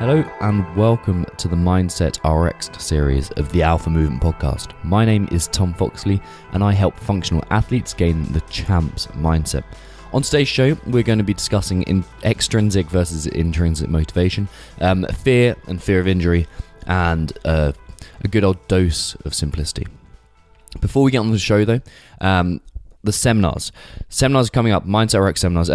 Hello and welcome to the Mindset RX series of the Alpha Movement podcast. My name is Tom Foxley and I help functional athletes gain the champ's mindset. On today's show, we're going to be discussing extrinsic versus intrinsic motivation, fear and fear of injury, and a good old dose of simplicity. Before we get on to the show though, the seminars. Seminars are coming up, Mindset RX seminars.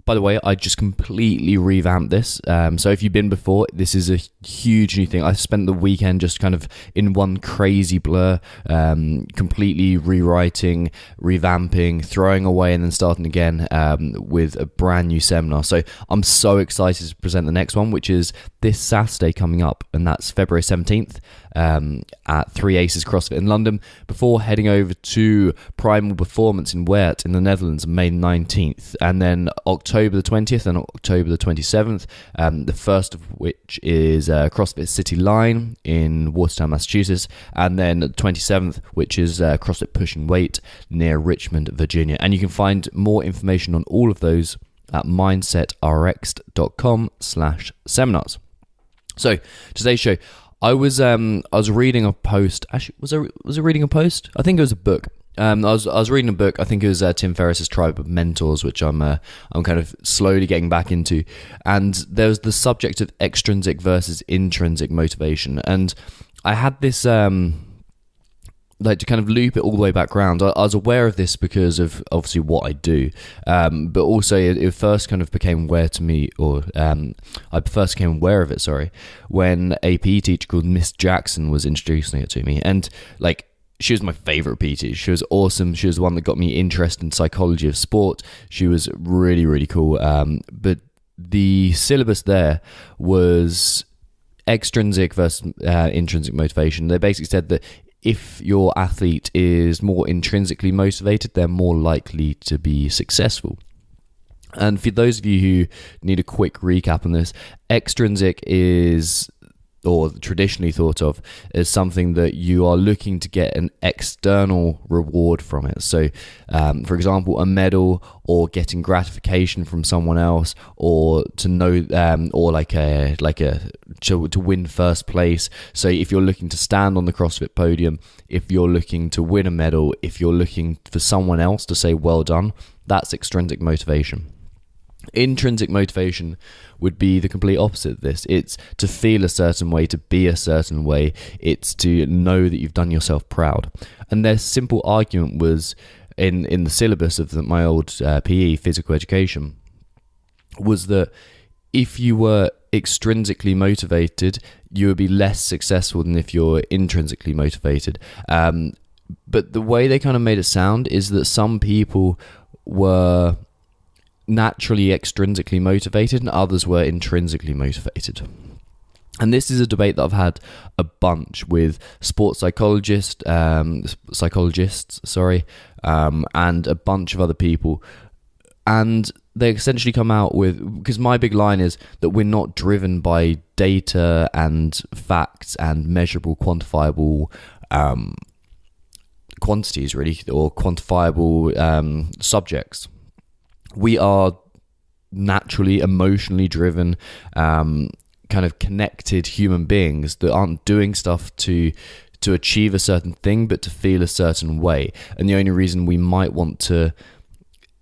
By the way, I just completely revamped this. So if you've been before, this is a huge new thing. I spent the weekend just kind of in one crazy blur, completely rewriting, revamping, throwing away, and then starting again with a brand new seminar. So I'm so excited to present the next one, which is this Saturday coming up, and that's February 17th at 3 Aces CrossFit in London, before heading over to Primal Performance in Weert in the Netherlands, May 19th, and then October the 20th and October the 27th, the first of which is CrossFit City Line in Watertown, Massachusetts, and then the 27th, which is CrossFit Pushing Weight near Richmond, Virginia. And you can find more information on all of those at mindsetrx.com/seminars. So today's show, I was reading a post. Actually, was it reading a post? I think it was a book. I was reading a book. I think it was Tim Ferriss's Tribe of Mentors, which I'm kind of slowly getting back into. And there was the subject of extrinsic versus intrinsic motivation, and I had this to kind of loop it all the way back around. I was aware of this because of obviously what I do, but also it first kind of became aware to me, or I first became aware of it, when a PE teacher called Miss Jackson was introducing it to me. And she was my favorite PE teacher. She was awesome. She was the one that got me interested in psychology of sport. She was really, really cool. But the syllabus there was extrinsic versus intrinsic motivation. They basically said that if your athlete is more intrinsically motivated, they're more likely to be successful. And for those of you who need a quick recap on this, extrinsic is, or traditionally thought of, as something that you are looking to get an external reward from it. So, for example, a medal, or getting gratification from someone else, or to know, or to win first place. So if you're looking to stand on the CrossFit podium, if you're looking to win a medal, if you're looking for someone else to say well done, that's extrinsic motivation. Intrinsic motivation would be the complete opposite of this. It's to feel a certain way, to be a certain way. It's to know that you've done yourself proud. And their simple argument was in the syllabus of my old PE, physical education, was that if you were extrinsically motivated, you would be less successful than if you're intrinsically motivated. But the way they kind of made it sound is that some people were naturally extrinsically motivated and others were intrinsically motivated. And this is a debate that I've had a bunch with sports psychologists, and a bunch of other people. And they essentially come out with, because my big line is that we're not driven by data and facts and measurable, quantifiable quantities, really, or quantifiable subjects. We are naturally emotionally driven, kind of connected human beings that aren't doing stuff to achieve a certain thing, but to feel a certain way. And the only reason we might want to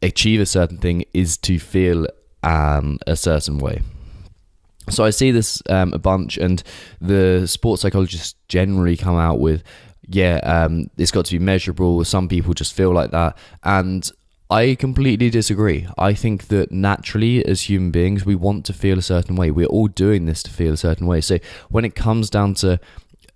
achieve a certain thing is to feel a certain way. So I see this a bunch, and the sports psychologists generally come out with, it's got to be measurable. Some people just feel like that, and I completely disagree. I think that naturally, as human beings, we want to feel a certain way. We're all doing this to feel a certain way. So when it comes down to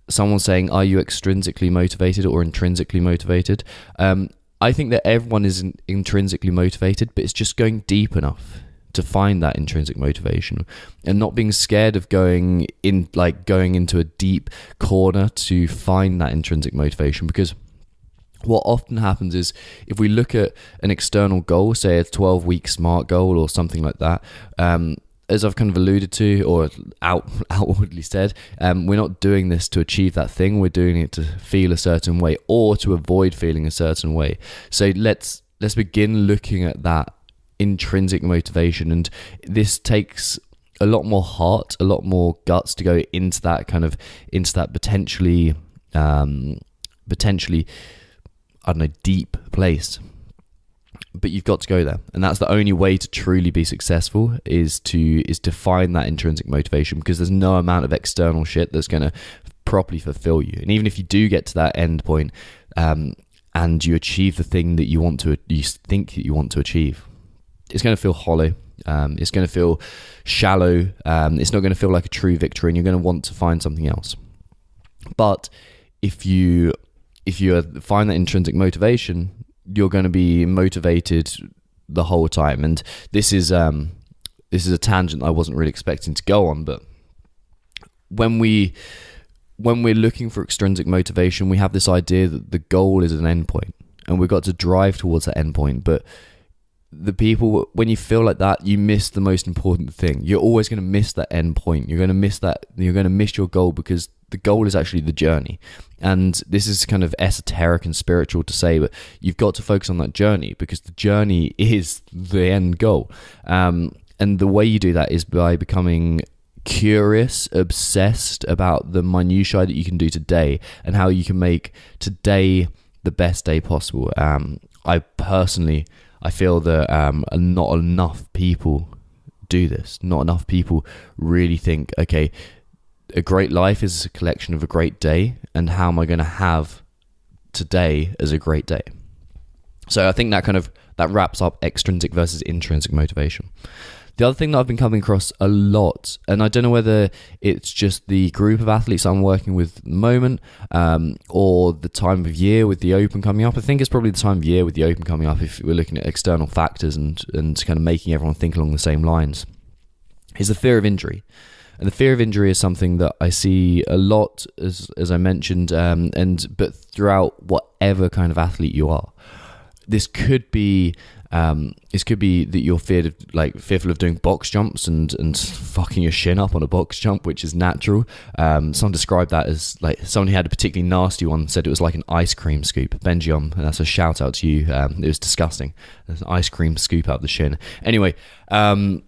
someone saying, are you extrinsically motivated or intrinsically motivated? I think that everyone is intrinsically motivated, but it's just going deep enough to find that intrinsic motivation, and not being scared of going into a deep corner to find that intrinsic motivation. Because what often happens is, if we look at an external goal, say a 12-week SMART goal or something like that, as I've kind of alluded to, or outwardly said, we're not doing this to achieve that thing. We're doing it to feel a certain way, or to avoid feeling a certain way. So let's begin looking at that intrinsic motivation. And this takes a lot more heart, a lot more guts to go into that potentially, I don't know, deep place. But you've got to go there, and that's the only way to truly be successful is to find that intrinsic motivation, because there's no amount of external shit that's going to properly fulfill you. And even if you do get to that end point, and you achieve the thing that you think that you want to achieve, it's going to feel hollow. It's going to feel shallow. It's not going to feel like a true victory, and you're going to want to find something else. But if you find that intrinsic motivation, you're going to be motivated the whole time. And this is a tangent I wasn't really expecting to go on, but when we're looking for extrinsic motivation, we have this idea that the goal is an endpoint, and we've got to drive towards that endpoint. But the people, when you feel like that, you miss the most important thing. You're always going to miss that endpoint. You're going to miss that. You're going to miss your goal, because the goal is actually the journey. And this is kind of esoteric and spiritual to say, but you've got to focus on that journey, because the journey is the end goal. And the way you do that is by becoming curious, obsessed about the minutiae that you can do today, and how you can make today the best day possible. I feel that not enough people do this. Not enough people really think, okay, a great life is a collection of a great day, and how am I going to have today as a great day? So I think that wraps up extrinsic versus intrinsic motivation. The other thing that I've been coming across a lot, and I don't know whether it's just the group of athletes I'm working with at the moment, or the time of year with the Open coming up. I think it's probably the time of year with the Open coming up, if we're looking at external factors and kind of making everyone think along the same lines, is the fear of injury. And the fear of injury is something that I see a lot, as I mentioned, but throughout whatever kind of athlete you are. This could be that you're fearful of doing box jumps and fucking your shin up on a box jump, which is natural. Someone described that as like, someone who had a particularly nasty one said it was like an ice cream scoop. Benjiom, and that's a shout out to you. It was disgusting. There's an ice cream scoop out the shin. Anyway, there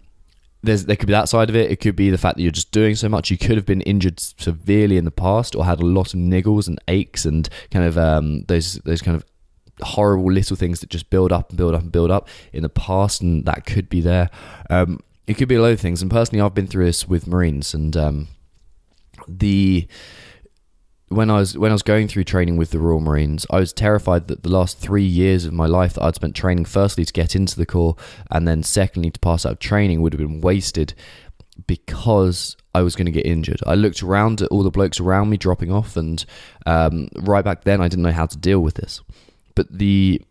could be that side of it. It could be the fact that you're just doing so much. You could have been injured severely in the past, or had a lot of niggles and aches and kind of those kind of horrible little things that just build up and build up and build up in the past, and that could be there. It could be a load of things, and personally I've been through this with Marines, and when I was going through training with the Royal Marines, I was terrified that the last 3 years of my life that I'd spent training, firstly to get into the Corps, and then secondly to pass out of training, would have been wasted because I was going to get injured. I looked around at all the blokes around me dropping off, and right back then I didn't know how to deal with this. But the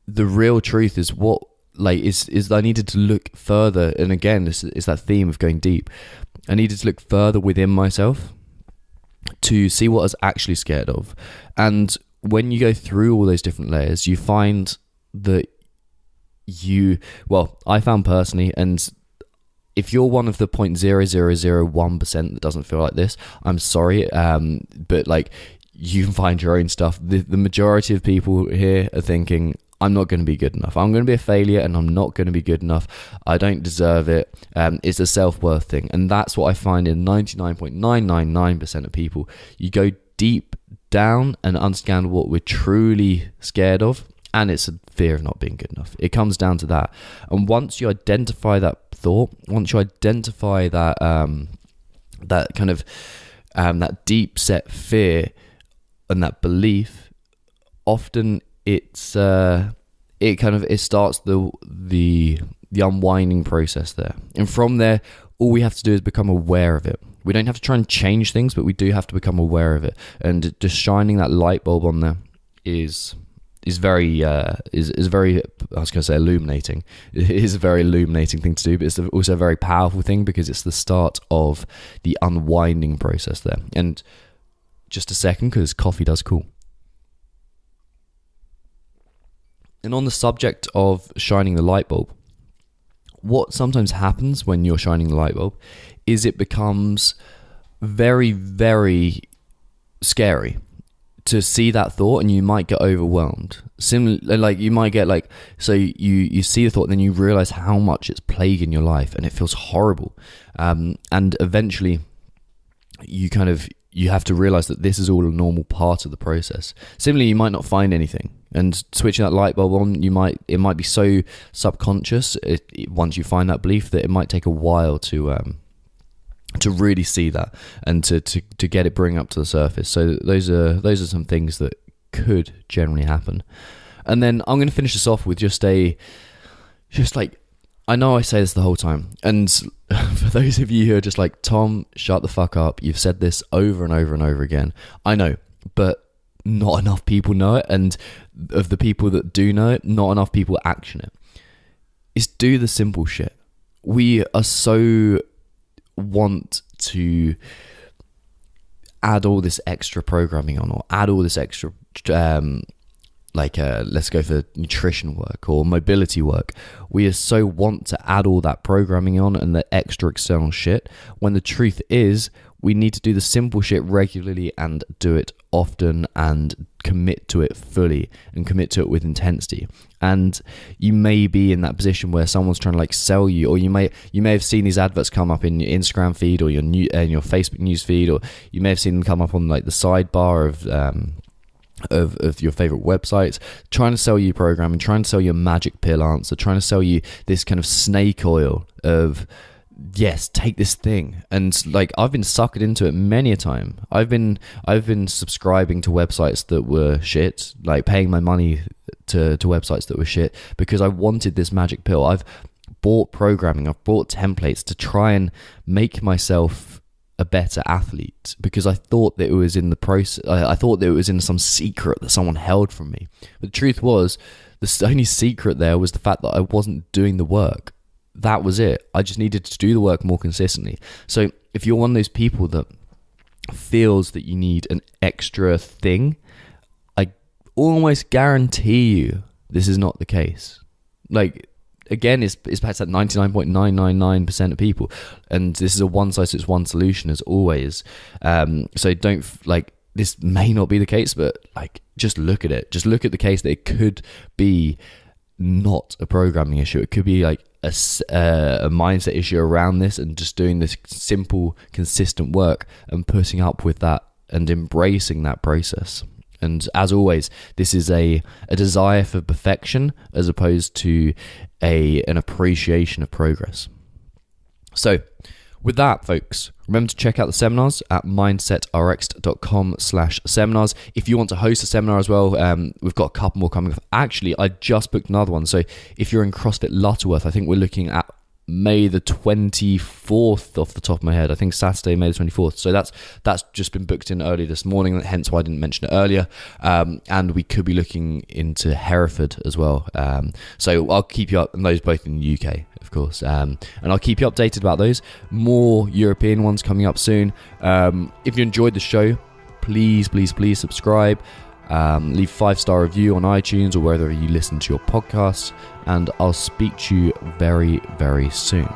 real truth is is I needed to look further, and again, this is that theme of going deep. I needed to look further within myself to see what I was actually scared of. And when you go through all those different layers, you find that I found personally, and if you're one of the 0.0001% that doesn't feel like this, I'm sorry, but like, you can find your own stuff. The majority of people here are thinking, I'm not going to be good enough. I'm going to be a failure, and I'm not going to be good enough. I don't deserve it. It's a self-worth thing. And that's what I find in 99.999% of people. You go deep down and understand what we're truly scared of, and it's a fear of not being good enough. It comes down to that. And once you identify that thought, once you identify that that kind of that deep set fear and that belief, often it starts the unwinding process there. And from there, all we have to do is become aware of it. We don't have to try and change things, but we do have to become aware of it. And just shining that light bulb on there is very I was going to say illuminating. It is a very illuminating thing to do, but it's also a very powerful thing, because it's the start of the unwinding process there. And just a second, because coffee does cool. And on the subject of shining the light bulb, what sometimes happens when you're shining the light bulb is it becomes very, very scary to see that thought, and you might get overwhelmed. Similarly, like you might get like, so you see the thought, and then you realize how much it's plaguing your life, and it feels horrible. And eventually, you have to realize that this is all a normal part of the process. Similarly, you might not find anything, and switching that light bulb on, it might be so subconscious once you find that belief that it might take a while to really see that and to get it bring up to the surface. So those are some things that could generally happen. And then I'm going to finish this off with just like, I know I say this the whole time, and for those of you who are just like, Tom, shut the fuck up, you've said this over and over and over again. I know, but not enough people know it, and of the people that do know it, not enough people action it. Is do the simple shit. We are so want to add all this extra programming on, or add all this extra let's go for nutrition work or mobility work. We are so want to add all that programming on and the extra external shit, when the truth is we need to do the simple shit regularly and do it often and commit to it fully and commit to it with intensity. And you may be in that position where someone's trying to like sell you, or you may have seen these adverts come up in your Instagram feed or your Facebook news feed, or you may have seen them come up on like the sidebar of your favorite websites, trying to sell you programming, trying to sell you a magic pill answer, trying to sell you this kind of snake oil of, yes, take this thing. And like, I've been suckered into it many a time. I've been subscribing to websites that were shit, like paying my money to websites that were shit because I wanted this magic pill. I've bought programming, I've bought templates to try and make myself a better athlete because I thought that it was in the process. I thought that it was in some secret that someone held from me. But the truth was, the only secret there was the fact that I wasn't doing the work. That was it. I just needed to do the work more consistently. So if you're one of those people that feels that you need an extra thing, I almost guarantee you this is not the case. Like, again, it's back to that 99.999% of people, and this is a one-size-fits-one solution as always. So don't this may not be the case, but like, just look at it. Just look at the case that it could be not a programming issue. It could be like a mindset issue around this, and just doing this simple, consistent work and putting up with that and embracing that process. And as always, this is a desire for perfection as opposed to an appreciation of progress. So with that, folks, remember to check out the seminars at mindsetrx.com/seminars. If you want to host a seminar as well, we've got a couple more coming up. Actually, I just booked another one. So if you're in CrossFit Lutterworth, I think we're looking at May the 24th off the top of my head. I think Saturday, May the 24th. So that's just been booked in early this morning, hence why I didn't mention it earlier. And we could be looking into Hereford as well. So I'll keep you up, and those both in the UK, of course. And I'll keep you updated about those. More European ones coming up soon. If you enjoyed the show, please subscribe. Leave 5-star review on iTunes or wherever you listen to your podcasts, and I'll speak to you very, very soon.